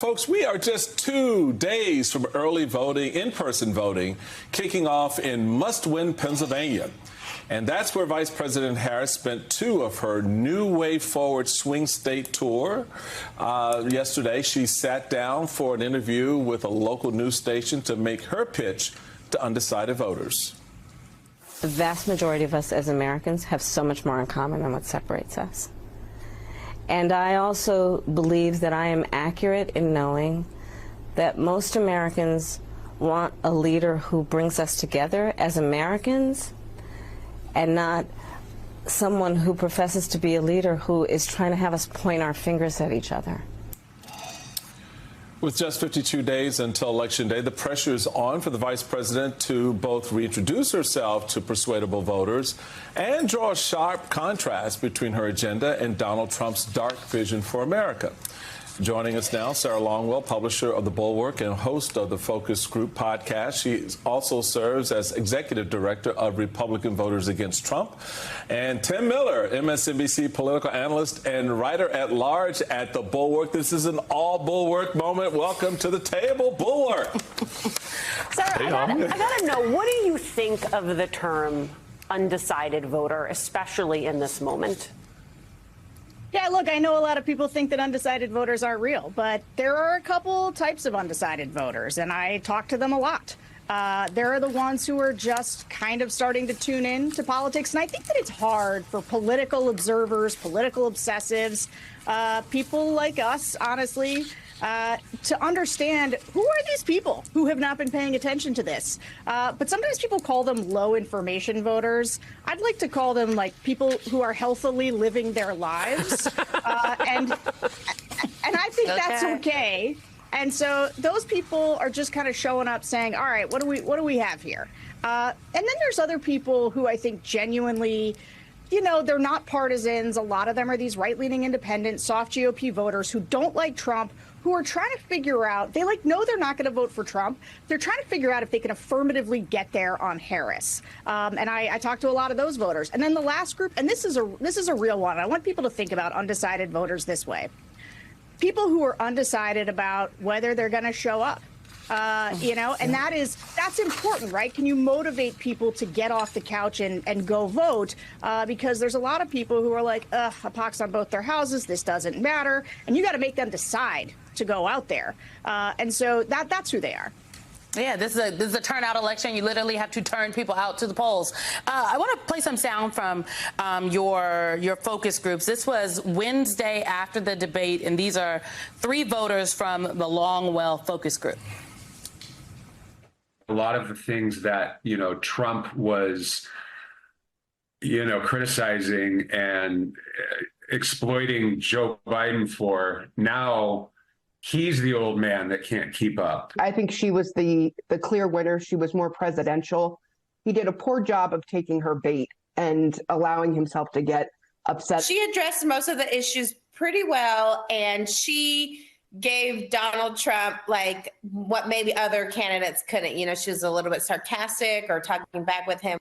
Folks, we are just 2 days from early voting, in-person voting, kicking off in must-win Pennsylvania. And that's where Vice President Harris spent 2 of her New Way Forward swing state tour. Yesterday, she sat down for an interview with a local news station to make her pitch to undecided voters. The vast majority of us as Americans have so much more in common than what separates us. And I also believe that I am accurate in knowing that most Americans want a leader who brings us together as Americans and not someone who professes to be a leader who is trying to have us point our fingers at each other. With just 52 days until Election Day, the pressure is on for the vice president to both reintroduce herself to persuadable voters and draw a sharp contrast between her agenda and Donald Trump's dark vision for America. Joining us now, Sarah Longwell, publisher of The Bulwark and host of the Focus Group podcast. She also serves as executive director of Republican Voters Against Trump. And Tim Miller, MSNBC political analyst and writer at large at The Bulwark. This is an all Bulwark moment. Welcome to the table, Bulwark. Sarah, I gotta know, what do you think of the term undecided voter, especially in this moment? Yeah, look, I know a lot of people think that undecided voters aren't real, but there are a couple types of undecided voters, and I talk to them a lot. There are the ones who are just kind of starting to tune in to politics, and I think that it's hard for political observers, political obsessives, people like us, honestly, to understand who are these people who have not been paying attention to this. But sometimes people call them low information voters. I'd like to call them like people who are healthily living their lives. And I think that's okay. And so those people are just kind of showing up saying, all right, what do we have here? And then there's other people who I think genuinely, you know, they're not partisans. A lot of them are these right-leaning independent, soft GOP voters who don't like Trump, who are trying to figure out, they know they're not going to vote for Trump. They're trying to figure out if they can affirmatively get there on Harris. And I talked to a lot of those voters. And then the last group, and this is a real one. I want people to think about undecided voters this way. People who are undecided about whether they're going to show up. You know, and that's important, right? Can you motivate people to get off the couch and go vote? Because there's a lot of people who are like, a pox on both their houses. This doesn't matter. And you got to make them decide to go out there. And so that's who they are. Yeah, this is a turnout election. You literally have to turn people out to the polls. I want to play some sound from your focus groups. This was Wednesday after the debate, and these are 3 voters from the Longwell focus group. A lot of the things that, Trump was, criticizing and exploiting Joe Biden for, now he's the old man that can't keep up. I think she was the clear winner. She was more presidential. He did a poor job of taking her bait and allowing himself to get upset. She addressed most of the issues pretty well, and she gave Donald Trump like what maybe other candidates couldn't. She was a little bit sarcastic or talking back with him.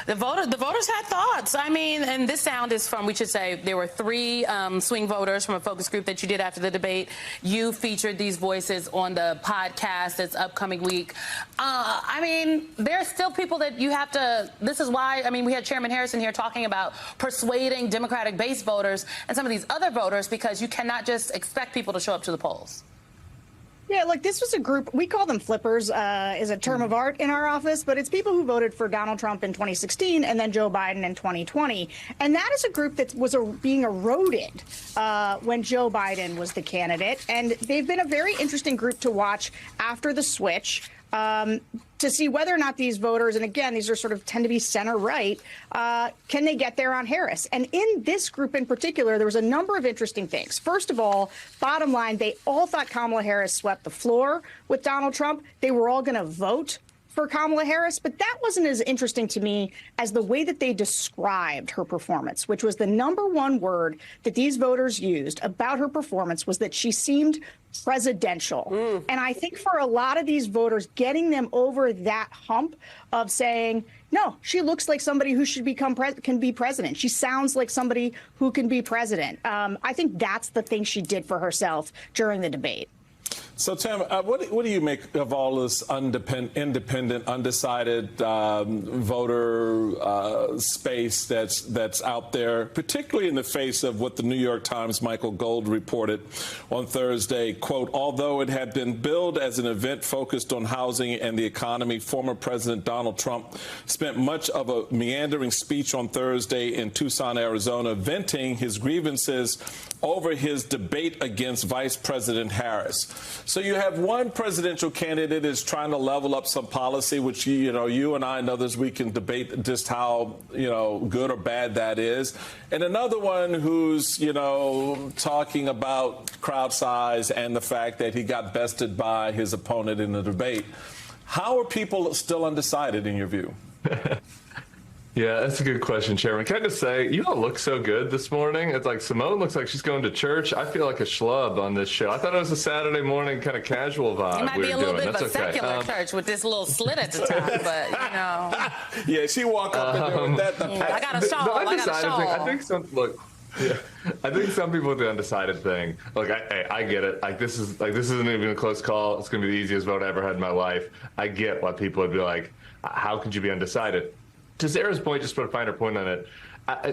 The voters had thoughts. I mean, and this sound is from, we should say, there were 3 swing voters from a focus group that you did after the debate. You featured these voices on the podcast this upcoming week. I mean, there's still people that you have to, this is why, I mean, we had Chairman Harrison here talking about persuading Democratic base voters and some of these other voters, because you cannot just expect people to show up to the polls. Yeah, look, this was a group, we call them flippers, is a term of art in our office, but it's people who voted for Donald Trump in 2016 and then Joe Biden in 2020. And that is a group that was being eroded when Joe Biden was the candidate. And they've been a very interesting group to watch after the switch. To see whether or not these voters, and again, these are sort of tend to be center right, can they get there on Harris? And in this group in particular, there was a number of interesting things. First of all, bottom line, they all thought Kamala Harris swept the floor with Donald Trump. They were all going to vote for Kamala Harris, but that wasn't as interesting to me as the way that they described her performance, which was the number one word that these voters used about her performance was that she seemed presidential. And I think for a lot of these voters, getting them over that hump of saying, no, she looks like somebody who should can be president. She sounds like somebody who can be president. I think that's the thing she did for herself during the debate. So, Tam, what do you make of all this independent, undecided voter space that's out there, particularly in the face of what the New York Times' Michael Gold reported on Thursday? Quote, although it had been billed as an event focused on housing and the economy, former President Donald Trump spent much of a meandering speech on Thursday in Tucson, Arizona, venting his grievances over his debate against Vice President Harris. So you have one presidential candidate is trying to level up some policy, which you and I and others, we can debate just how good or bad that is, and another one who's talking about crowd size and the fact that he got bested by his opponent in the debate. How are people still undecided in your view? Yeah, that's a good question, Chairman. Can I just say, you all look so good this morning. It's like Simone looks like she's going to church. I feel like a schlub on this show. I thought it was a Saturday morning kind of casual vibe. It might be a little bit of a secular church with this little slit at the top, but Yeah, she walked up in there with that. I got a shawl. I got a shawl. I think some people with the undecided thing. Look, I get it. This isn't even a close call. It's going to be the easiest vote I ever had in my life. I get why people would be like, how could you be undecided? To Sarah's point, just put a finer point on it.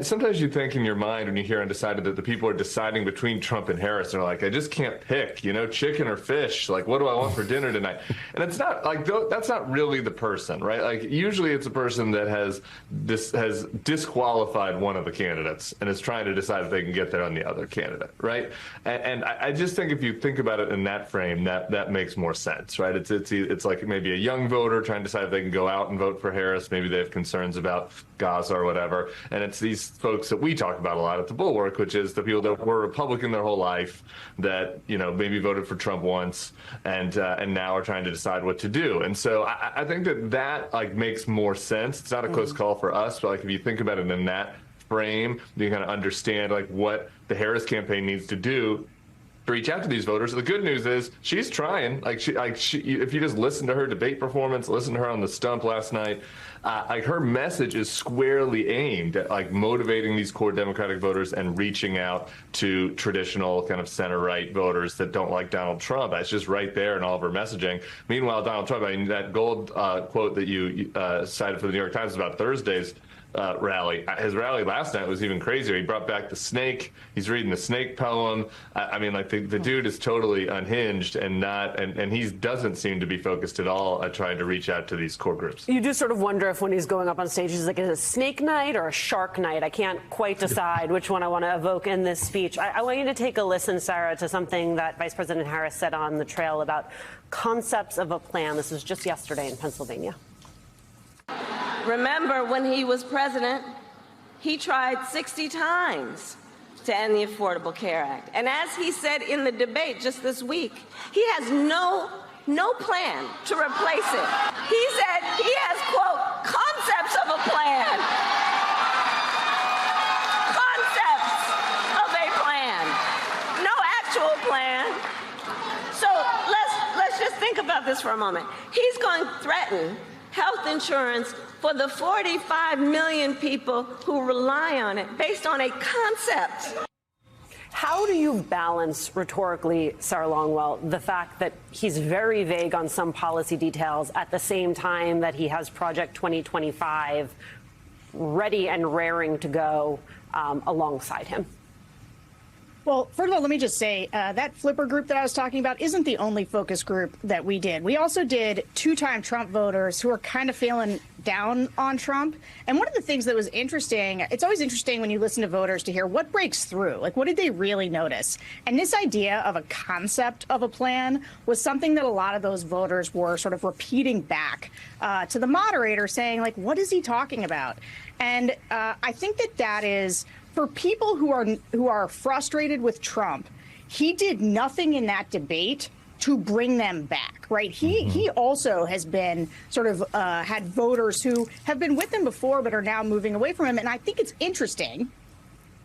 Sometimes you think in your mind when you hear undecided that the people are deciding between Trump and Harris. They're like, I just can't pick, chicken or fish. Like, what do I want for dinner tonight? And it's not like that's not really the person, right? Like, usually it's a person that has disqualified one of the candidates and is trying to decide if they can get there on the other candidate, right? And I just think if you think about it in that frame, that makes more sense, right? It's like maybe a young voter trying to decide if they can go out and vote for Harris. Maybe they have concerns about Gaza or whatever, and it's these folks that we talk about a lot at the Bulwark, which is the people that were Republican their whole life, that maybe voted for Trump once, and now are trying to decide what to do. And so I think that like makes more sense. It's not a close call for us, but like if you think about it in that frame, you kind of understand like what the Harris campaign needs to do to reach out to these voters. The good news is she's trying. If you just listen to her debate performance, listen to her on the stump last night, her message is squarely aimed at like motivating these core Democratic voters and reaching out to traditional kind of center-right voters that don't like Donald Trump. It's just right there in all of her messaging. Meanwhile, Donald Trump, that Gold quote that you cited for the New York Times about Thursday's rally. His rally last night was even crazier. He brought back the snake. He's reading the snake poem. The dude is totally unhinged and he doesn't seem to be focused at all at trying to reach out to these core groups. You do sort of wonder if when he's going up on stage, he's like, is it a snake night or a shark night? I can't quite decide which one I want to evoke in this speech. I want you to take a listen, Sarah, to something that Vice President Harris said on the trail about concepts of a plan. This was just yesterday in Pennsylvania. Remember, when he was president, he tried 60 times to end the Affordable Care Act. And as he said in the debate just this week, he has no plan to replace it. He said he has, quote, concepts of a plan. Concepts of a plan. No actual plan. So let's just think about this for a moment. He's going to threaten health insurance for the 45 million people who rely on it based on a concept. How do you balance rhetorically, Sarah Longwell, the fact that he's very vague on some policy details at the same time that he has Project 2025 ready and raring to go alongside him? Well, first of all, let me just say that flipper group that I was talking about isn't the only focus group that we did. We also did two-time Trump voters who are kind of feeling down on Trump. And one of the things that was interesting, it's always interesting when you listen to voters to hear what breaks through. Like, what did they really notice? And this idea of a concept of a plan was something that a lot of those voters were sort of repeating back to the moderator, saying, like, what is he talking about? And I think that is, for people who are frustrated with Trump, he did nothing in that debate to bring them back, right? He also has been sort of had voters who have been with him before but are now moving away from him. And I think it's interesting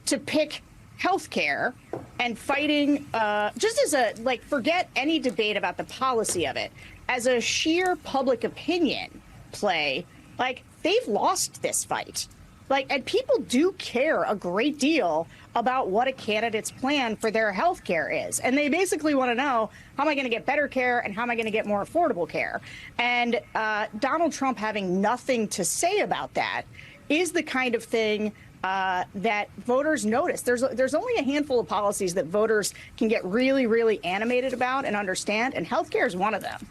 to pick healthcare and fighting just as a, like, forget any debate about the policy of it, as a sheer public opinion play. Like, they've lost this fight. Like, and people do care a great deal about what a candidate's plan for their health care is. And they basically want to know, how am I going to get better care and how am I going to get more affordable care? And Donald Trump having nothing to say about that is the kind of thing that voters notice. There's only a handful of policies that voters can get really, really animated about and understand, and health care is one of them.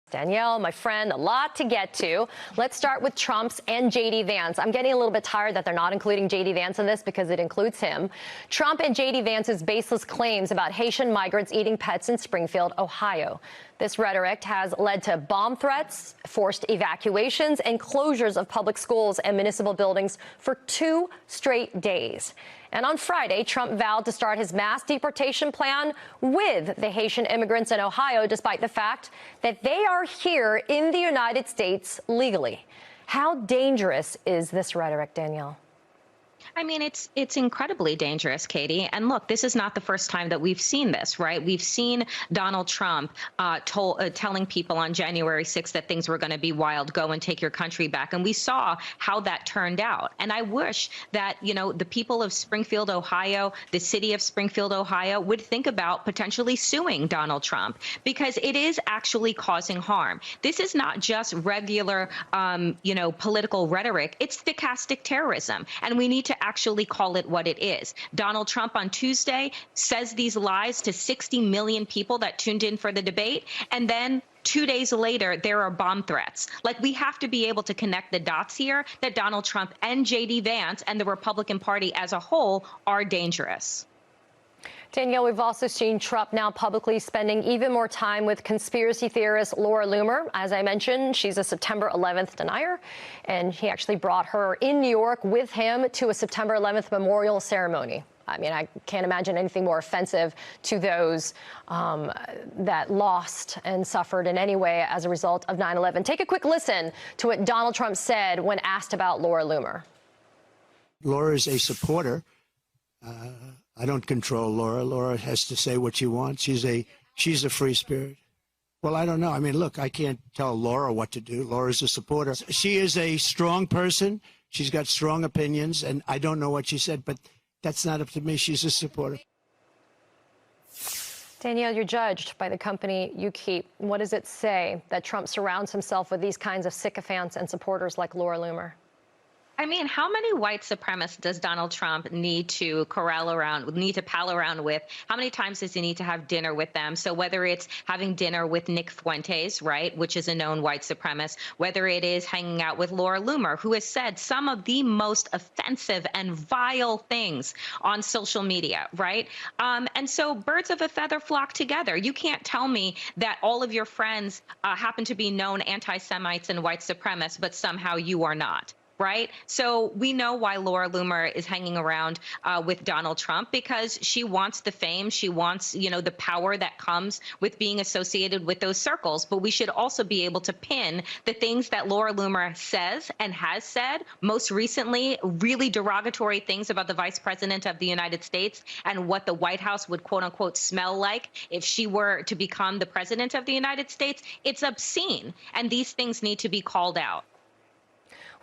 Danielle, my friend, a lot to get to. Let's start with Trump's and J.D. Vance. I'm getting a little bit tired that they're not including J.D. Vance in this because it includes him. Trump and J.D. Vance's baseless claims about Haitian migrants eating pets in Springfield, Ohio. This rhetoric has led to bomb threats, forced evacuations, and closures of public schools and municipal buildings for 2 straight days. And on Friday, Trump vowed to start his mass deportation plan with the Haitian immigrants in Ohio, despite the fact that they are here in the United States legally. How dangerous is this rhetoric, Danielle? I mean, it's incredibly dangerous, Katie. And look, this is not the first time that we've seen this, right? We've seen Donald Trump telling people on January 6th that things were going to be wild, go and take your country back. And we saw how that turned out. And I wish that, you know, the people of Springfield, Ohio, the city of Springfield, Ohio, would think about potentially suing Donald Trump, because it is actually causing harm. This is not just regular, political rhetoric. It's stochastic terrorism. And we need to actually call it what it is. Donald Trump on Tuesday says these lies to 60 million people that tuned in for the debate, and then 2 days later, there are bomb threats. Like, we have to be able to connect the dots here that Donald Trump and J.D. Vance and the Republican Party as a whole are dangerous. Danielle, we've also seen Trump now publicly spending even more time with conspiracy theorist Laura Loomer. As I mentioned, she's a September 11th denier, and he actually brought her in New York with him to a September 11th memorial ceremony. I mean, I can't imagine anything more offensive to those that lost and suffered in any way as a result of 9/11. Take a quick listen to what Donald Trump said when asked about Laura Loomer. Laura is a supporter. I don't control Laura. Laura has to say what she wants. She's a free spirit. Well, I don't know. I mean, look, I can't tell Laura what to do. Laura's a supporter. She is a strong person. She's got strong opinions, and I don't know what she said, but that's not up to me. She's a supporter. Danielle, you're judged by the company you keep. What does it say that Trump surrounds himself with these kinds of sycophants and supporters like Laura Loomer? I mean, how many white supremacists does Donald Trump need to pal around with? How many times does he need to have dinner with them? So whether it's having dinner with Nick Fuentes, right, which is a known white supremacist, whether it is hanging out with Laura Loomer, who has said some of the most offensive and vile things on social media, right? And so birds of a feather flock together. You can't tell me that all of your friends happen to be known anti-Semites and white supremacists, but somehow you are not. Right. So we know why Laura Loomer is hanging around with Donald Trump, because she wants the fame. She wants, the power that comes with being associated with those circles. But we should also be able to pin the things that Laura Loomer says and has said, most recently, really derogatory things about the vice president of the United States and what the White House would, quote unquote, smell like if she were to become the president of the United States. It's obscene. And these things need to be called out.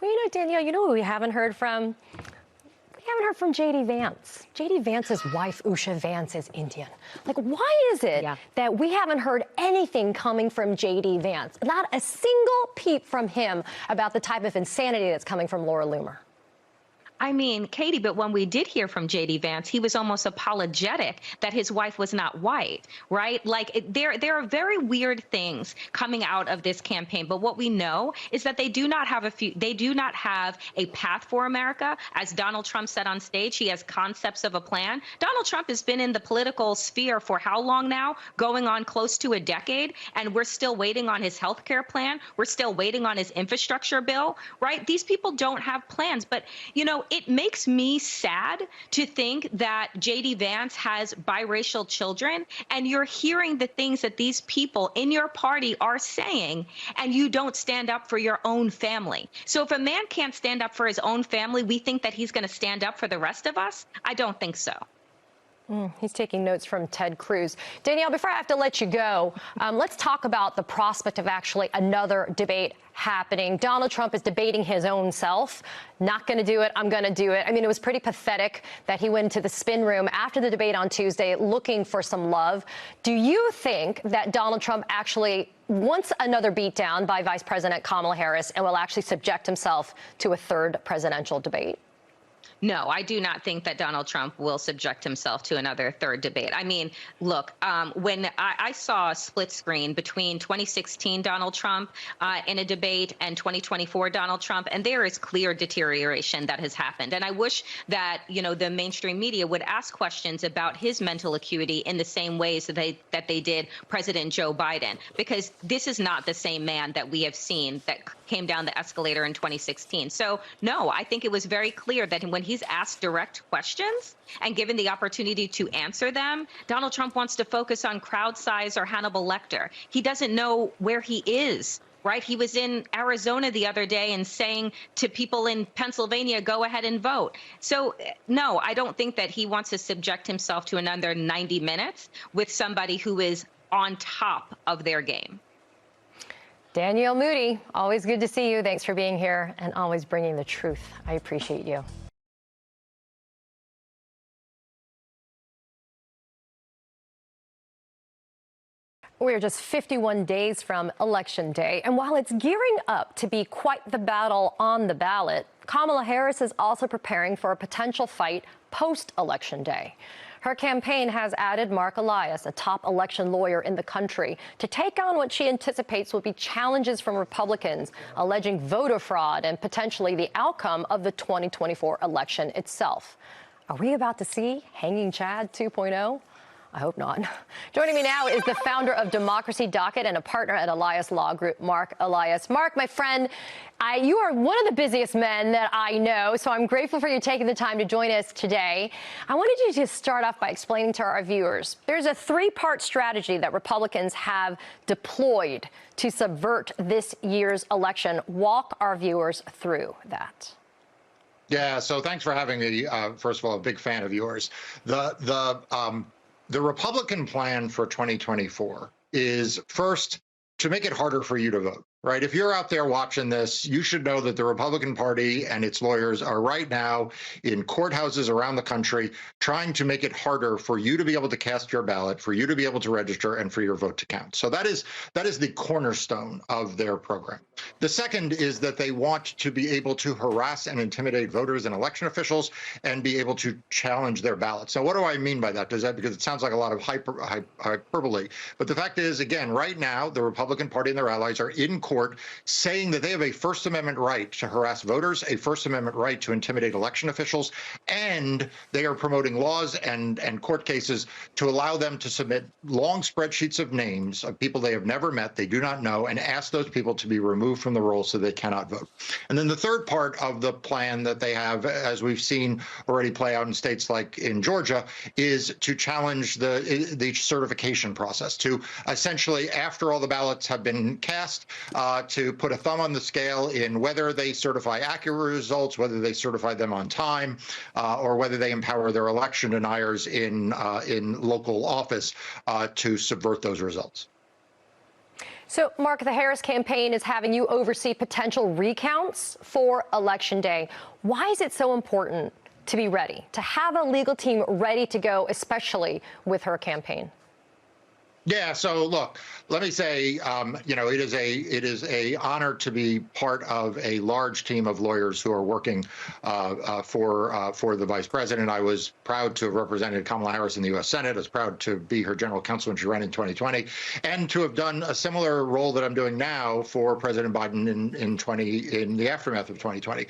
Well, Danielle, who we haven't heard from? We haven't heard from J.D. Vance. J.D. Vance's wife, Usha Vance, is Indian. Like, why is it that we haven't heard anything coming from J.D. Vance? Not a single peep from him about the type of insanity that's coming from Laura Loomer. I mean, Katie, but when we did hear from J.D. Vance, he was almost apologetic that his wife was not white, right? Like, there are very weird things coming out of this campaign. But what we know is that they do not have a path for America. As Donald Trump said on stage, he has concepts of a plan. Donald Trump has been in the political sphere for how long now? Going on close to a decade. And we're still waiting on his health care plan. We're still waiting on his infrastructure bill, right? These people don't have plans. But, it makes me sad to think that J.D. Vance has biracial children, and you're hearing the things that these people in your party are saying, and you don't stand up for your own family. So if a man can't stand up for his own family, we think that he's going to stand up for the rest of us? I don't think so. He's taking notes from Ted Cruz. Danielle, before I have to let you go, let's talk about the prospect of actually another debate happening. Donald Trump is debating his own self. Not going to do it. I'm going to do it. I mean, it was pretty pathetic that he went into the spin room after the debate on Tuesday looking for some love. Do you think that Donald Trump actually wants another beatdown by Vice President Kamala Harris and will actually subject himself to a third presidential debate? No, I do not think that Donald Trump will subject himself to another third debate. I mean, look, when I saw a split screen between 2016 Donald Trump in a debate and 2024 Donald Trump, and there is clear deterioration that has happened. And I wish that, you know, the mainstream media would ask questions about his mental acuity in the same ways that they did President Joe Biden, because this is not the same man that we have seen that came down the escalator in 2016. So, no, I think it was very clear that when he's asked direct questions and given the opportunity to answer them, Donald Trump wants to focus on crowd size or Hannibal Lecter. He doesn't know where he is, right? He was in Arizona the other day and saying to people in Pennsylvania, go ahead and vote. So, no, I don't think that he wants to subject himself to another 90 minutes with somebody who is on top of their game. Danielle Moody, always good to see you. Thanks for being here and always bringing the truth. I appreciate you. We're just 51 days from Election Day, and while it's gearing up to be quite the battle on the ballot, Kamala Harris is also preparing for a potential fight post-Election Day. Her campaign has added Mark Elias, a top election lawyer in the country, to take on what she anticipates will be challenges from Republicans alleging voter fraud and potentially the outcome of the 2024 election itself. Are we about to see Hanging Chad 2.0? I hope not. Joining me now is the founder of Democracy Docket and a partner at Elias Law Group, Mark Elias. Mark, my friend, you are one of the busiest men that I know, so I'm grateful for you taking the time to join us today. I wanted you to start off by explaining to our viewers, there's a three-part strategy that Republicans have deployed to subvert this year's election. Walk our viewers through that. So thanks for having me. First of all, a big fan of yours. The Republican plan for 2024 is first to make it harder for you to vote, right? If you're out there watching this, you should know that the Republican Party and its lawyers are right now in courthouses around the country trying to make it harder for you to be able to cast your ballot, for you to be able to register, and for your vote to count. So that is the cornerstone of their program. The second is that they want to be able to harass and intimidate voters and election officials and be able to challenge their ballots. Now, what do I mean by that? Because it sounds like a lot of hyperbole. But the fact is, again, right now, the Republican Party and their allies are in court saying that they have a First Amendment right to harass voters, a First Amendment right to intimidate election officials, and they are promoting laws and court cases to allow them to submit long spreadsheets of names of people they have never met, they do not know, and ask those people to be removed from the roll so they cannot vote. And then the third part of the plan that they have, as we've seen already play out in states like in Georgia, is to challenge the certification process, to essentially, after all the ballots have been cast, to put a thumb on the scale in whether they certify accurate results, whether they certify them on time, or whether they empower their election deniers in local office to subvert those results. So, Mark, the Harris campaign is having you oversee potential recounts for Election Day. Why is it so important to be ready, to have a legal team ready to go, especially with her campaign? Yeah. So look, let me say, it is a honor to be part of a large team of lawyers who are working for the vice president. I was proud to have represented Kamala Harris in the U.S. Senate. I was proud to be her general counsel when she ran in 2020, and to have done a similar role that I'm doing now for President Biden in the aftermath of 2020.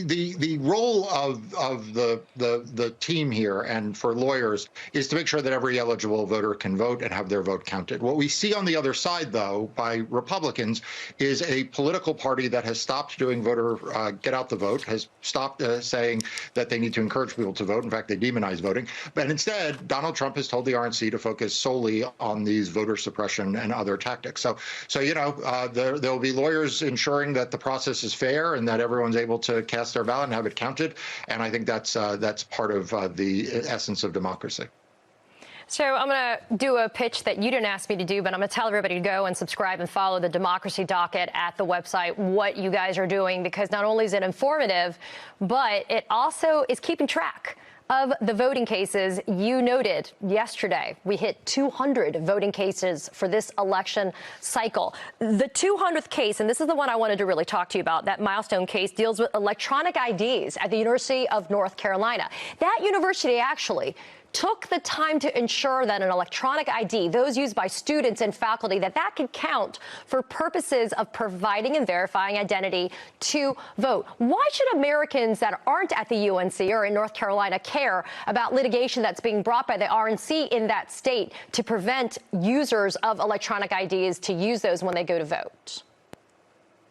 The role of the team here and for lawyers is to make sure that every eligible voter can vote and have their vote counted. What we see on the other side, though, by Republicans is a political party that has stopped doing voter get out the vote, has stopped saying that they need to encourage people to vote. In fact, they demonize voting. But instead, Donald Trump has told the RNC to focus solely on these voter suppression and other tactics. So you know, there'll be lawyers ensuring that the process is fair and that everyone's able to cast their ballot and have it counted. And I think that's part of the essence of democracy. So I'm going to do a pitch that you didn't ask me to do, but I'm going to tell everybody to go and subscribe and follow the Democracy Docket at the website, what you guys are doing, because not only is it informative, but it also is keeping track of the voting cases. You noted yesterday we hit 200 voting cases for this election cycle. The 200th case, and this is the one I wanted to really talk to you about, that milestone case deals with electronic IDs at the University of North Carolina. That university actually took the time to ensure that an electronic ID, those used by students and faculty, that could count for purposes of providing and verifying identity to vote. Why should Americans that aren't at the UNC or in North Carolina care about litigation that's being brought by the RNC in that state to prevent users of electronic IDs to use those when they go to vote?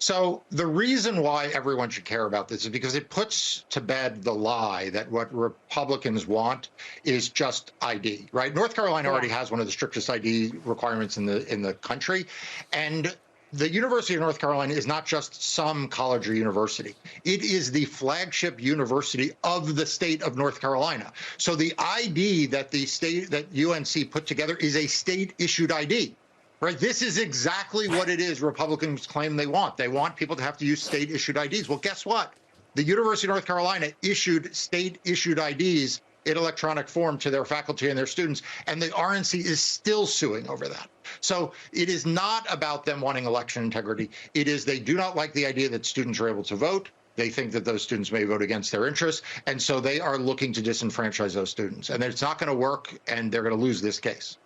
So the reason why everyone should care about this is because it puts to bed the lie that what Republicans want is just ID, right? North Carolina already has one of the strictest ID requirements in the country. And the University of North Carolina is not just some college or university. It is the flagship university of the state of North Carolina. So the ID that UNC put together is a state-issued ID. Right. This is exactly what it is Republicans claim they want. They want people to have to use state-issued IDs. Well, guess what? The University of North Carolina issued state-issued IDs in electronic form to their faculty and their students, and the RNC is still suing over that. So it is not about them wanting election integrity. It is they do not like the idea that students are able to vote. They think that those students may vote against their interests, and so they are looking to disenfranchise those students. And it's not going to work, and they're going to lose this case.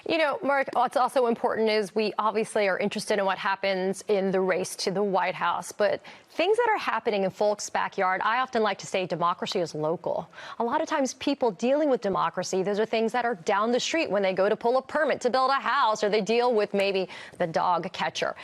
You know, Mark, what's also important is we obviously are interested in what happens in the race to the White House, but things that are happening in folks' backyard, I often like to say democracy is local. A lot of times people dealing with democracy, those are things that are down the street when they go to pull a permit to build a house or they deal with maybe the dog catcher.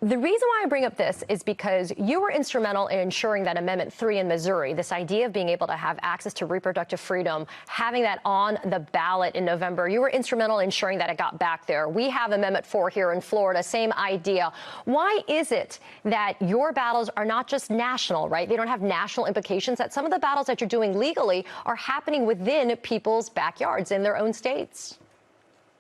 The reason why I bring up this is because you were instrumental in ensuring that Amendment 3 in Missouri, this idea of being able to have access to reproductive freedom, having that on the ballot in November, you were instrumental in ensuring that it got back there. We have Amendment 4 here in Florida, same idea. Why is it that your battles are not just national, right? They don't have national implications, that some of the battles that you're doing legally are happening within people's backyards in their own states?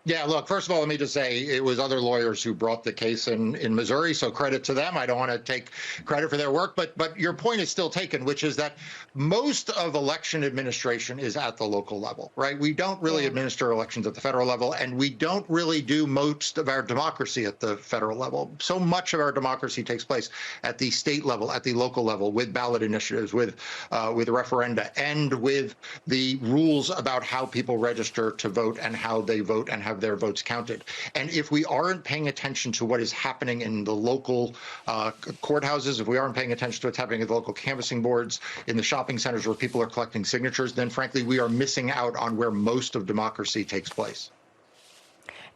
Yeah, look, first of all, let me just say it was other lawyers who brought the case in Missouri, so credit to them. I don't want to take credit for their work, but your point is still taken, which is that most of election administration is at the local level, right? We don't really administer elections at the federal level, and we don't really do most of our democracy at the federal level. So much of our democracy takes place at the state level, at the local level, with ballot initiatives, with referenda, and with the rules about how people register to vote and how they vote and have their votes counted. And if we aren't paying attention to what is happening in the local courthouses, if we aren't paying attention to what's happening at the local canvassing boards, in the shopping centers where people are collecting signatures, then frankly, we are missing out on where most of democracy takes place.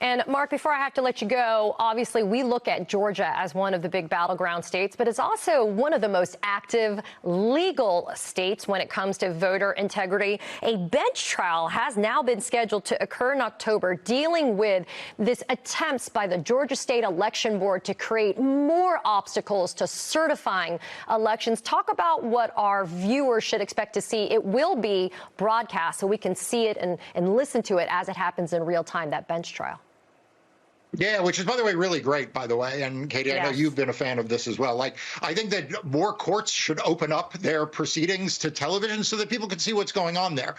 And Mark, before I have to let you go, obviously we look at Georgia as one of the big battleground states, but it's also one of the most active legal states when it comes to voter integrity. A bench trial has now been scheduled to occur in October, dealing with this attempts by the Georgia State Election Board to create more obstacles to certifying elections. Talk about what our viewers should expect to see. It will be broadcast so we can see it and listen to it as it happens in real time, that bench trial. Yeah, which is, by the way, really great, by the way. And Katie, I know you've been a fan of this as well. Like, I think that more courts should open up their proceedings to television so that people can see what's going on there.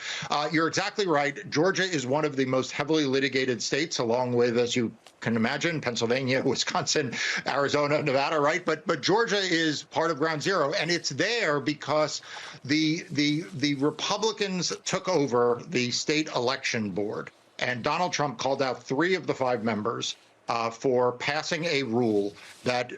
You're exactly right. Georgia is one of the most heavily litigated states, along with, as you can imagine, Pennsylvania, Wisconsin, Arizona, Nevada, right? But Georgia is part of ground zero, and it's there because the Republicans took over the state election board. And Donald Trump called out 3 of the 5 members for passing a rule that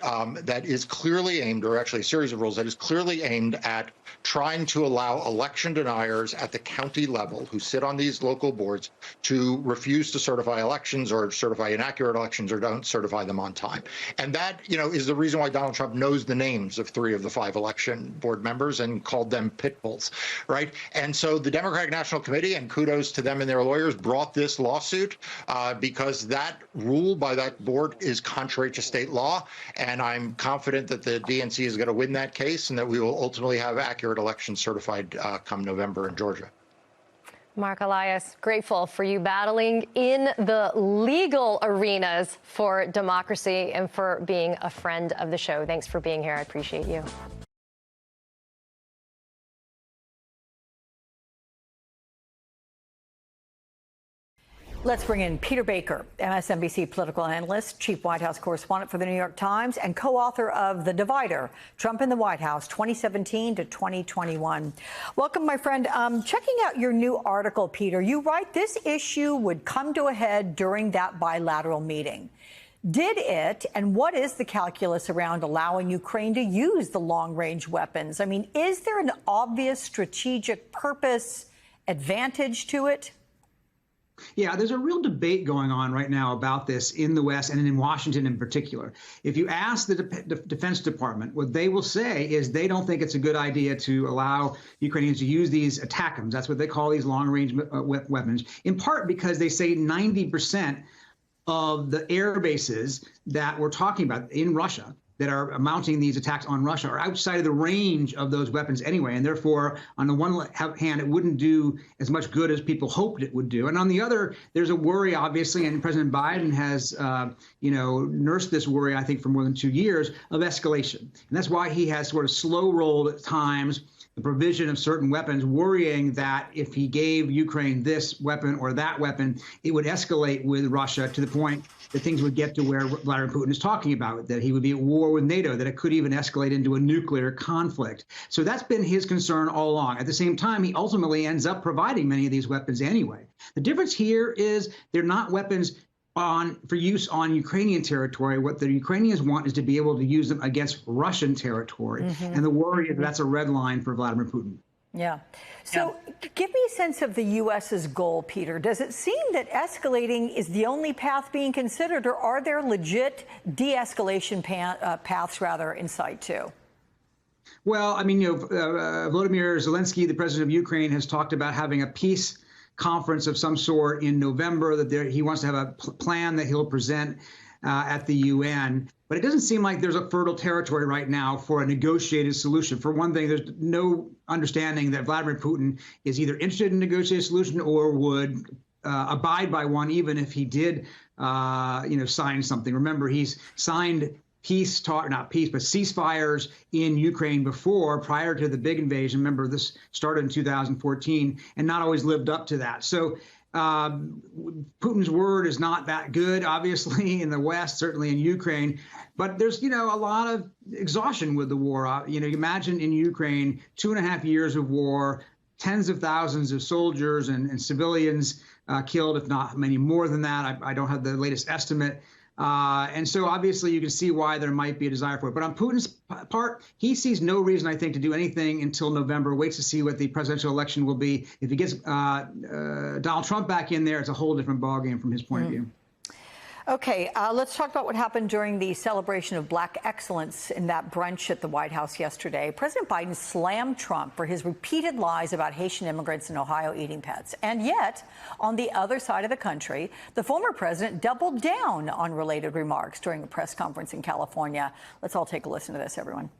that is clearly aimed, or actually a series of rules that is clearly aimed at trying to allow election deniers at the county level who sit on these local boards to refuse to certify elections or certify inaccurate elections or don't certify them on time. And that, is the reason why Donald Trump knows the names of 3 of the 5 election board members and called them pit bulls, right? And so the Democratic National Committee, and kudos to them and their lawyers, brought this lawsuit because that rule by that board is contrary to state law. And I'm confident that the DNC is going to win that case and that we will ultimately have accurate elections certified come November in Georgia. Mark Elias, grateful for you battling in the legal arenas for democracy and for being a friend of the show. Thanks for being here. I appreciate you. Let's bring in Peter Baker, MSNBC political analyst, chief White House correspondent for the New York Times, and co-author of The Divider, Trump in the White House, 2017 to 2021. Welcome, my friend. Checking out your new article, Peter, you write this issue would come to a head during that bilateral meeting. Did it, and what is the calculus around allowing Ukraine to use the long-range weapons? I mean, is there an obvious strategic purpose, advantage to it? Yeah, there's a real debate going on right now about this in the West and in Washington in particular. If you ask the Defense Department, what they will say is they don't think it's a good idea to allow Ukrainians to use these ATACMS. That's what they call these long-range weapons, in part because they say 90% of the air bases that we're talking about in Russia that are mounting these attacks on Russia are outside of the range of those weapons anyway. And therefore, on the one hand, it wouldn't do as much good as people hoped it would do. And on the other, there's a worry, obviously, and President Biden has, nursed this worry, I think, for more than 2 years of escalation. And that's why he has sort of slow rolled at times the provision of certain weapons, worrying that if he gave Ukraine this weapon or that weapon, it would escalate with Russia to the point that things would get to where Vladimir Putin is talking about, that he would be at war with NATO, that it could even escalate into a nuclear conflict. So that's been his concern all along. At the same time, he ultimately ends up providing many of these weapons anyway. The difference here is they're not weapons for use on Ukrainian territory. What the Ukrainians want is to be able to use them against Russian territory. Mm-hmm. And the worry is that's a red line for Vladimir Putin. Yeah. So give me a sense of the U.S.'s goal, Peter. Does it seem that escalating is the only path being considered, or are there legit de-escalation paths in sight too? Well, I mean, Volodymyr Zelensky, the president of Ukraine, has talked about having a peace conference of some sort in November, that he wants to have a plan that he'll present at the UN. But it doesn't seem like there's a fertile territory right now for a negotiated solution. For one thing, there's no understanding that Vladimir Putin is either interested in a negotiated solution or would abide by one, even if he did, sign something. Remember, he's signed ceasefires in Ukraine before, prior to the big invasion. Remember, this started in 2014, and not always lived up to that. So Putin's word is not that good, obviously, in the West, certainly in Ukraine. But there's, a lot of exhaustion with the war. Imagine in Ukraine, 2.5 years of war, tens of thousands of soldiers and civilians killed, if not many more than that. I don't have the latest estimate. And so obviously you can see why there might be a desire for it. But on Putin's part, he sees no reason, I think, to do anything until November, waits to see what the presidential election will be. If he gets Donald Trump back in there, it's a whole different ballgame from his point of view. Okay, let's talk about what happened during the celebration of Black excellence in that brunch at the White House yesterday. President Biden slammed Trump for his repeated lies about Haitian immigrants in Ohio eating pets. And yet, on the other side of the country, the former president doubled down on related remarks during a press conference in California. Let's all take a listen to this, everyone.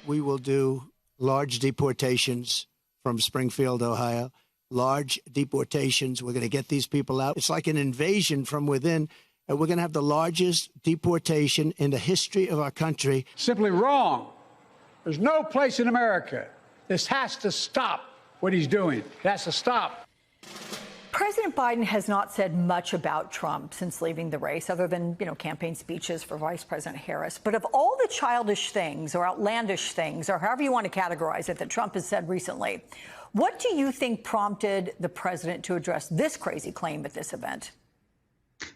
We will do large deportations from Springfield, Ohio. Large deportations. We're going to get these people out. It's like an invasion from within. And we're going to have the largest deportation in the history of our country. Simply wrong. There's no place in America. This has to stop what he's doing. It has to stop. President Biden has not said much about Trump since leaving the race, other than, campaign speeches for Vice President Harris. But of all the childish things or outlandish things, or however you want to categorize it, that Trump has said recently, what do you think prompted the president to address this crazy claim at this event?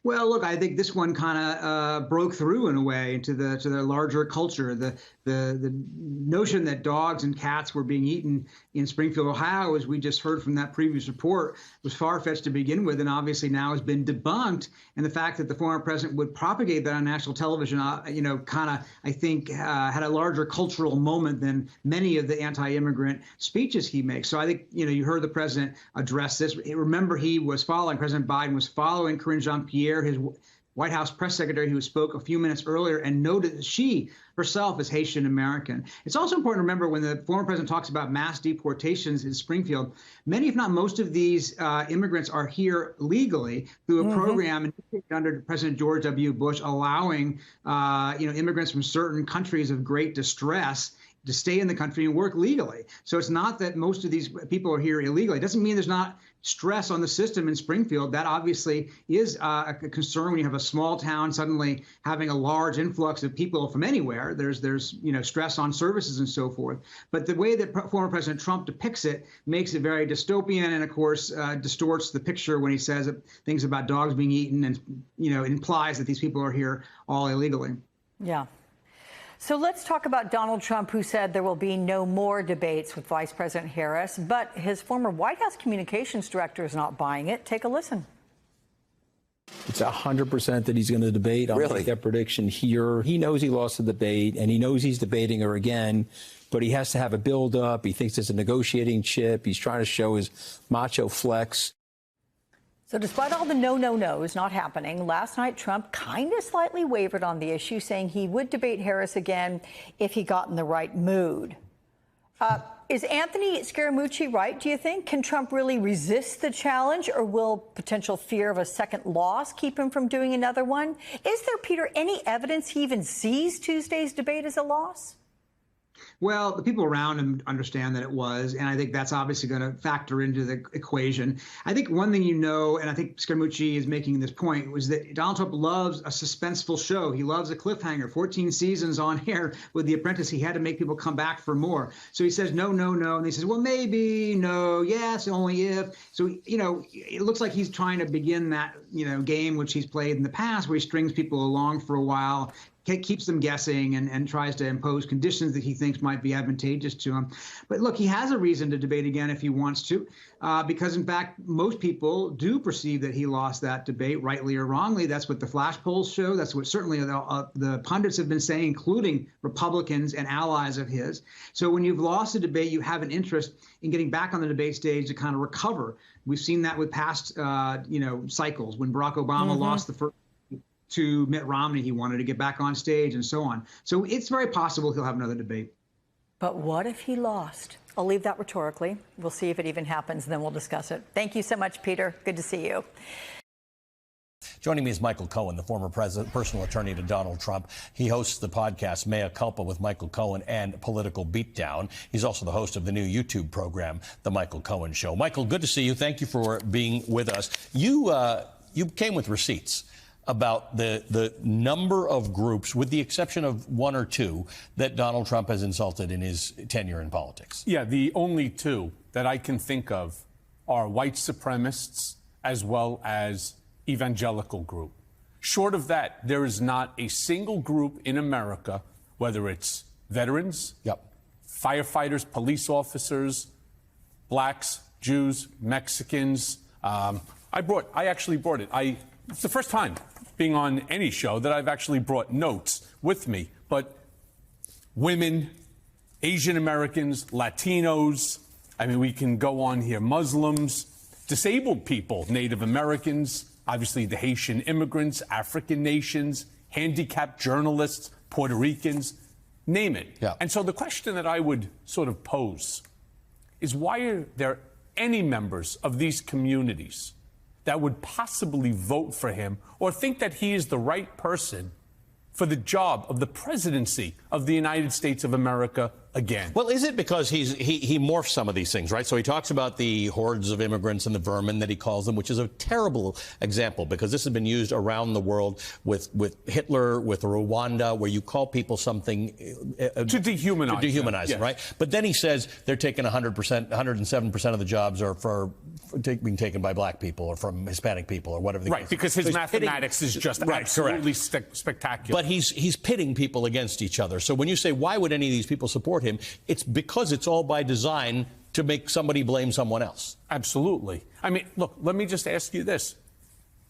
Well, look, I think this one kind of broke through in a way into the larger culture. The notion that dogs and cats were being eaten in Springfield, Ohio, as we just heard from that previous report, was far-fetched to begin with, and obviously now has been debunked. And the fact that the former president would propagate that on national television, kind of, I think, had a larger cultural moment than many of the anti-immigrant speeches he makes. So I think, you heard the president address this. Remember, President Biden was following Karine Jean-Pierre, his White House press secretary, who spoke a few minutes earlier and noted that she herself is Haitian American. It's also important to remember when the former president talks about mass deportations in Springfield, many, if not most of these immigrants are here legally through a program under President George W. Bush allowing, immigrants from certain countries of great distress to stay in the country and work legally. So it's not that most of these people are here illegally. It doesn't mean there's not stress on the system in Springfield. That obviously is a concern when you have a small town suddenly having a large influx of people from anywhere. There's stress on services and so forth. But the way that former President Trump depicts it makes it very dystopian, and of course distorts the picture when he says things about dogs being eaten, and it implies that these people are here all illegally. Yeah. So let's talk about Donald Trump, who said there will be no more debates with Vice President Harris, but his former White House communications director is not buying it. Take a listen. It's 100% that he's going to debate. I'll make that prediction here. He knows he lost the debate, and he knows he's debating her again, but he has to have a build-up. He thinks it's a negotiating chip. He's trying to show his macho flex. So despite all the no-no-nos not happening, last night Trump kind of slightly wavered on the issue, saying he would debate Harris again if he got in the right mood. Is Anthony Scaramucci right, do you think? Can Trump really resist the challenge, or will potential fear of a second loss keep him from doing another one? Is there, Peter, any evidence he even sees Tuesday's debate as a loss? Well, the people around him understand that it was, and I think that's obviously going to factor into the equation. I think one thing and I think Scaramucci is making this point, was that Donald Trump loves a suspenseful show. He loves a cliffhanger. 14 seasons on air with The Apprentice. He had to make people come back for more. So he says, no, no, no. And he says, well, maybe, no, yes, only if. So, it looks like he's trying to begin that, game which he's played in the past, where he strings people along for a while, keeps them guessing, and tries to impose conditions that he thinks might be advantageous to him. But look, he has a reason to debate again if he wants to, because in fact, most people do perceive that he lost that debate, rightly or wrongly. That's what the flash polls show. That's what certainly the pundits have been saying, including Republicans and allies of his. So when you've lost a debate, you have an interest in getting back on the debate stage to kind of recover. We've seen that with past, cycles. When Barack Obama lost the first to Mitt Romney, he wanted to get back on stage and so on. So it's very possible he'll have another debate. But what if he lost? I'll leave that rhetorically. We'll see if it even happens, then we'll discuss it. Thank you so much, Peter. Good to see you. Joining me is Michael Cohen, the former personal attorney to Donald Trump. He hosts the podcast Mea Culpa with Michael Cohen and Political Beatdown. He's also the host of the new YouTube program, The Michael Cohen Show. Michael, good to see you. Thank you for being with us. You came with receipts about the number of groups, with the exception of one or two, that Donald Trump has insulted in his tenure in politics. Yeah, the only two that I can think of are white supremacists as well as evangelical group. Short of that, there is not a single group in America, whether it's veterans, firefighters, police officers, blacks, Jews, Mexicans. I actually brought it. It's the first time being on any show that I've actually brought notes with me. But women, Asian Americans, Latinos, we can go on here, Muslims, disabled people, Native Americans, obviously the Haitian immigrants, African nations, handicapped journalists, Puerto Ricans, name it. Yeah. And so the question that I would sort of pose is, why are there any members of these communities that would possibly vote for him or think that he is the right person for the job of the presidency of the United States of America again. Well, is it because he morphs some of these things, right? So he talks about the hordes of immigrants and the vermin that he calls them, which is a terrible example because this has been used around the world with Hitler, with Rwanda, where you call people something to dehumanize them, right? But then he says they're taking 100%, 107% of the jobs are being taken by black people or from Hispanic people or whatever. Right, because his mathematics is just absolutely spectacular. But he's pitting people against each other. So when you say, why would any of these people support him, it's because it's all by design to make somebody blame someone else. Absolutely. I mean, look, let me just ask you this.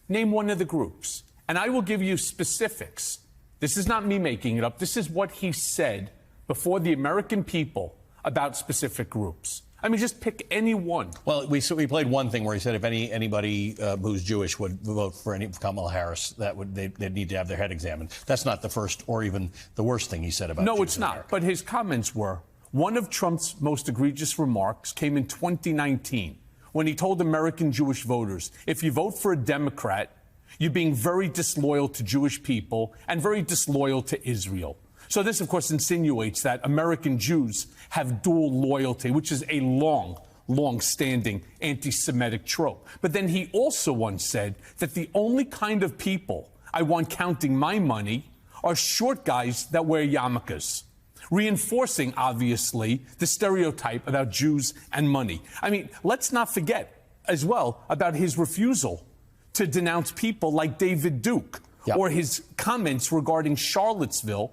Name one of the groups, and I will give you specifics. This is not me making it up. This is what he said before the American people about specific groups. I mean, just pick any one. Well, we played one thing where he said if anybody who's Jewish would vote for Kamala Harris, they'd need to have their head examined. That's not the first or even the worst thing he said about Jews. No, it's not. But his comments were, one of Trump's most egregious remarks came in 2019 when he told American Jewish voters, if you vote for a Democrat, you're being very disloyal to Jewish people and very disloyal to Israel. So this, of course, insinuates that American Jews have dual loyalty, which is a long-standing anti-Semitic trope. But then he also once said that the only kind of people I want counting my money are short guys that wear yarmulkes, reinforcing, obviously, the stereotype about Jews and money. I mean, let's not forget, as well, about his refusal to denounce people like David Duke or his comments regarding Charlottesville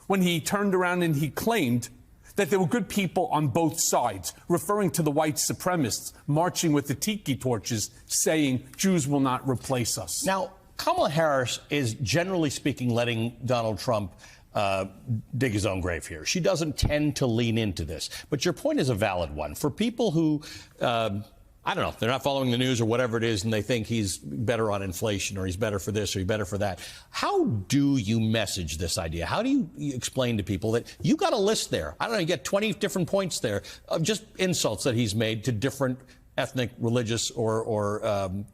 when he turned around and he claimed that there were good people on both sides, referring to the white supremacists marching with the tiki torches, saying Jews will not replace us. Now, Kamala Harris is, generally speaking, letting Donald Trump dig his own grave here. She doesn't tend to lean into this. But your point is a valid one. For people who, I don't know, they're not following the news or whatever it is, and they think he's better on inflation or he's better for this or he's better for that. How do you message this idea? How do you explain to people that you got a list there? I don't know, you get 20 different points there of just insults that he's made to different ethnic, religious, or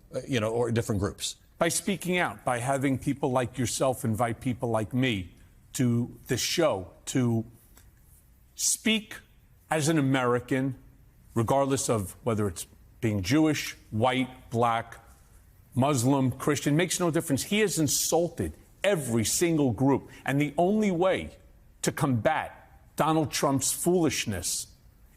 different groups. By speaking out, by having people like yourself invite people like me to this show to speak as an American, regardless of whether it's being Jewish, white, black, Muslim, Christian, makes no difference. He has insulted every single group. And the only way to combat Donald Trump's foolishness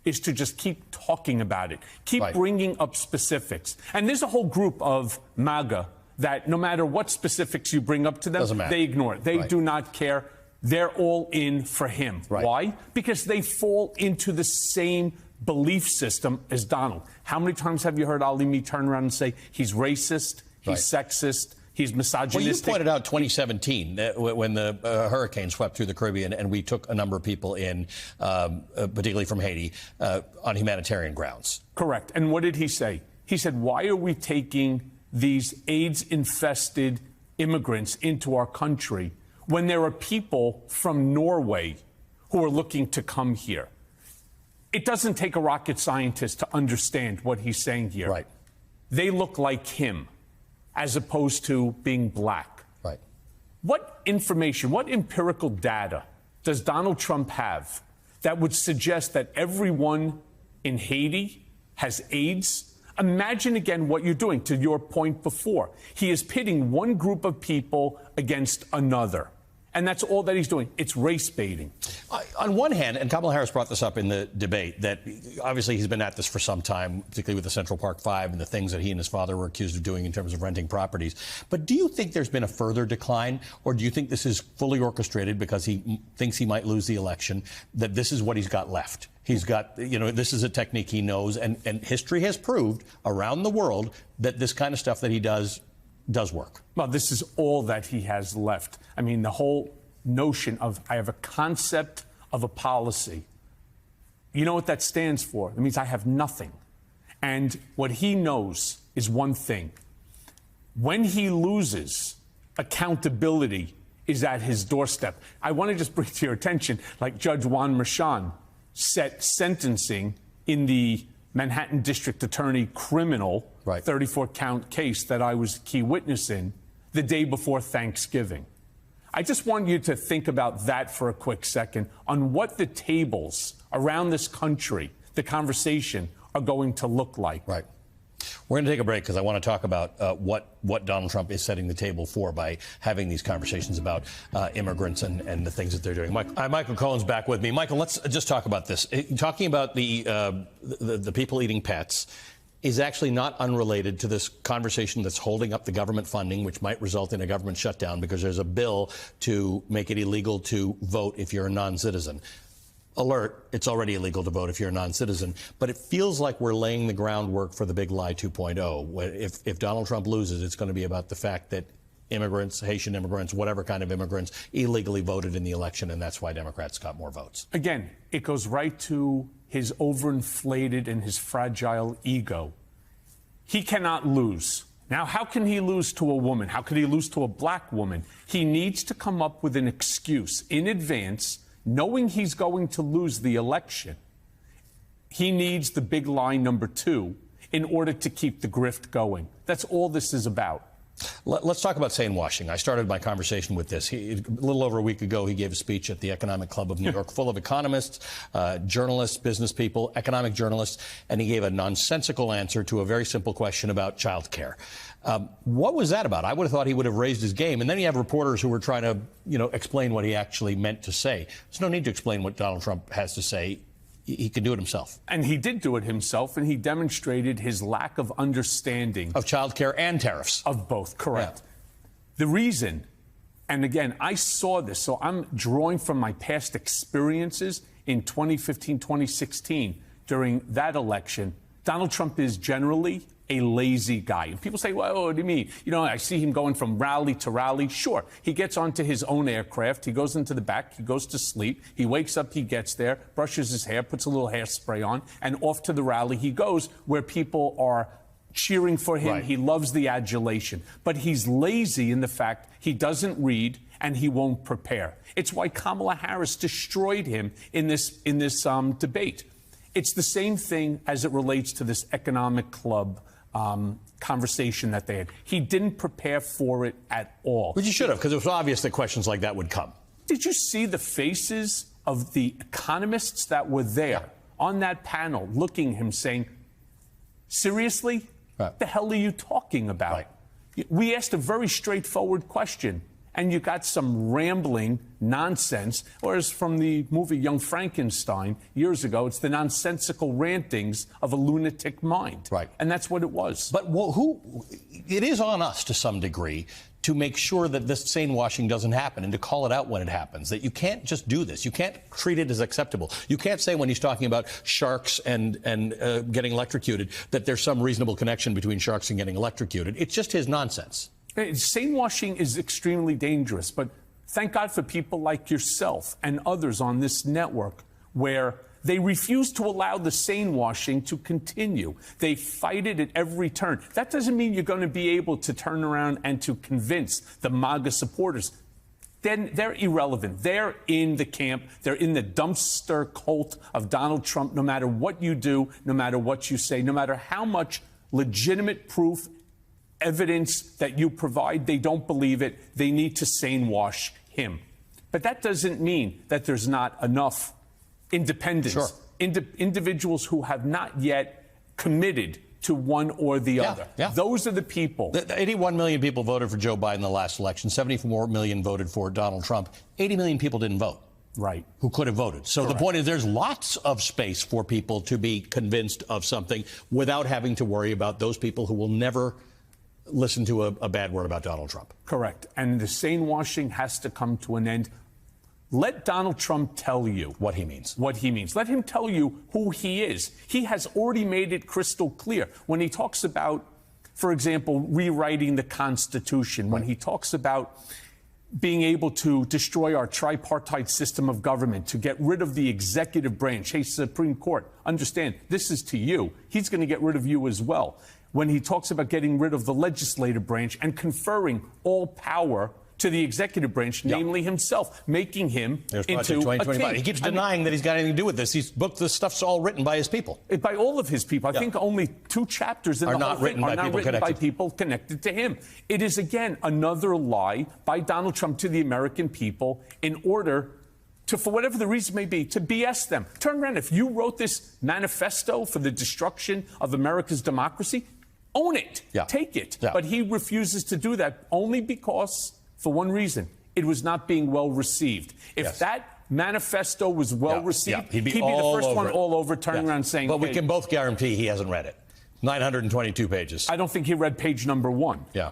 is to just keep talking about it, keep bringing up specifics. And there's a whole group of MAGA that no matter what specifics you bring up to them, they ignore it. They do not care. They're all in for him. Why? Because they fall into the same belief system as Donald. How many times have you heard Ali Me turn around and say he's racist, he's sexist, he's misogynistic? Well, you pointed out 2017 when the hurricane swept through the Caribbean and we took a number of people in, particularly from Haiti, on humanitarian grounds. Correct. And what did he say? He said, why are we taking these AIDS-infested immigrants into our country when there are people from Norway who are looking to come here? It doesn't take a rocket scientist to understand what he's saying here. Right. They look like him as opposed to being black. Right. What information, what empirical data does Donald Trump have that would suggest that everyone in Haiti has AIDS? Imagine again what you're doing, to your point before. He is pitting one group of people against another. And that's all that he's doing. It's race baiting. On one hand, and Kamala Harris brought this up in the debate, that obviously he's been at this for some time, particularly with the Central Park Five and the things that he and his father were accused of doing in terms of renting properties. But do you think there's been a further decline, or do you think this is fully orchestrated because he thinks he might lose the election, that this is what he's got left? He's got, this is a technique he knows, and history has proved around the world that this kind of stuff that he does work. Well, this is all that he has left. I mean, the whole notion of I have a concept of a policy. You know what that stands for? It means I have nothing. And what he knows is one thing. When he loses, accountability is at his doorstep. I want to just bring to your attention, like Judge Juan Merchan set sentencing in the Manhattan District Attorney criminal 34-count case that I was a key witness in the day before Thanksgiving. I just want you to think about that for a quick second on what the tables around this country, the conversation, are going to look like. Right. We're going to take a break because I want to talk about what Donald Trump is setting the table for by having these conversations about immigrants and the things that they're doing. Michael Cohen's back with me. Michael, let's just talk about this. Talking about the people eating pets is actually not unrelated to this conversation that's holding up the government funding, which might result in a government shutdown because there's a bill to make it illegal to vote if you're a non-citizen. Alert, it's already illegal to vote if you're a non-citizen, but it feels like we're laying the groundwork for the big lie 2.0. If Donald Trump loses, it's going to be about the fact that immigrants, Haitian immigrants, whatever kind of immigrants, illegally voted in the election, and that's why Democrats got more votes. Again, it goes right to his overinflated and his fragile ego. He cannot lose. Now, how can he lose to a woman? How can he lose to a black woman? He needs to come up with an excuse in advance, knowing he's going to lose the election. He needs the big lie number 2 in order to keep the grift going. That's all this is about. Let's talk about sane-washing. I started my conversation with this. A little over a week ago, he gave a speech at the Economic Club of New York full of economists, journalists, business people, economic journalists, and he gave a nonsensical answer to a very simple question about child care. What was that about? I would have thought he would have raised his game. And then you have reporters who were trying to, explain what he actually meant to say. There's no need to explain what Donald Trump has to say. He can do it himself. And he did do it himself, and he demonstrated his lack of understanding of child care and tariffs. Of both, correct. Yeah. The reason, and again, I saw this, so I'm drawing from my past experiences in 2015, 2016, during that election. Donald Trump is generally a lazy guy. And people say, well, what do you mean? I see him going from rally to rally. Sure, he gets onto his own aircraft. He goes into the back. He goes to sleep. He wakes up. He gets there, brushes his hair, puts a little hairspray on, and off to the rally he goes where people are cheering for him. Right. He loves the adulation. But he's lazy in the fact he doesn't read and he won't prepare. It's why Kamala Harris destroyed him in this debate. It's the same thing as it relates to this economic club conversation that they had. He didn't prepare for it at all. But you should have, because it was obvious that questions like that would come. Did you see the faces of the economists that were there on that panel looking at him saying, seriously? What the hell are you talking about? Right. We asked a very straightforward question, and you got some rambling nonsense, or as from the movie Young Frankenstein years ago, it's the nonsensical rantings of a lunatic mind. Right. And that's what it was. But it is on us to some degree to make sure that this sane washing doesn't happen and to call it out when it happens, that you can't just do this. You can't treat it as acceptable. You can't say when he's talking about sharks and getting electrocuted that there's some reasonable connection between sharks and getting electrocuted. It's just his nonsense. Sane washing is extremely dangerous, but thank God for people like yourself and others on this network where they refuse to allow the sane washing to continue. They fight it at every turn. That doesn't mean you're going to be able to turn around and to convince the MAGA supporters. Then they're irrelevant. They're in the camp. They're in the dumpster cult of Donald Trump, no matter what you do, no matter what you say, no matter how much legitimate proof, evidence that you provide, they don't believe it. They need to sane wash him. But that doesn't mean that there's not enough independents, sure. Individuals who have not yet committed to one or the other. Yeah. Those are the people. 81 million people voted for Joe Biden in the last election. 74 million voted for Donald Trump. 80 million people didn't vote. Right. Who could have voted. So correct. The point is there's lots of space for people to be convinced of something without having to worry about those people who will never listen to a bad word about Donald Trump. Correct. And the sane washing has to come to an end. Let Donald Trump tell you what he means. What he means. Let him tell you who he is. He has already made it crystal clear when he talks about, for example, rewriting the Constitution, when he talks about being able to destroy our tripartite system of government, to get rid of the executive branch. Hey, Supreme Court, understand, this is to you. He's going to get rid of you as well. When he talks about getting rid of the legislative branch and conferring all power to the executive branch, namely himself, making him There's into Project 2025. a king. He keeps denying that he's got anything to do with this. This stuff's all written by his people. By all of his people. I think only 2 chapters in Are the not whole written thing by are not people written by connected. people connected to him. It is, again, another lie by Donald Trump to the American people in order to, for whatever the reason may be, to BS them. Turn around. If you wrote this manifesto for the destruction of America's democracy, own it. Take it. But he refuses to do that only because, for one reason, it was not being well received. If that manifesto was well received, he'd be the first one all over turning around saying, But we hey, can both guarantee he hasn't read it. 922 pages. I don't think he read page number 1. Yeah.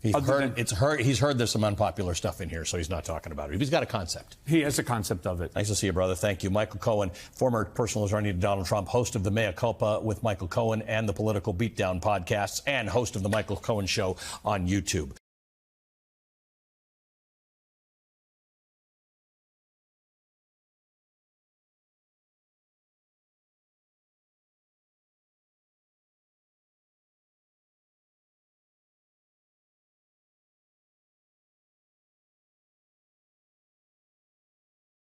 He's heard there's some unpopular stuff in here, so he's not talking about it. He's got a concept. He has a concept of it. Nice to see you, brother. Thank you. Michael Cohen, former personal attorney to Donald Trump, host of the Mea Culpa with Michael Cohen and the Political Beatdown podcasts, and host of the Michael Cohen Show on YouTube.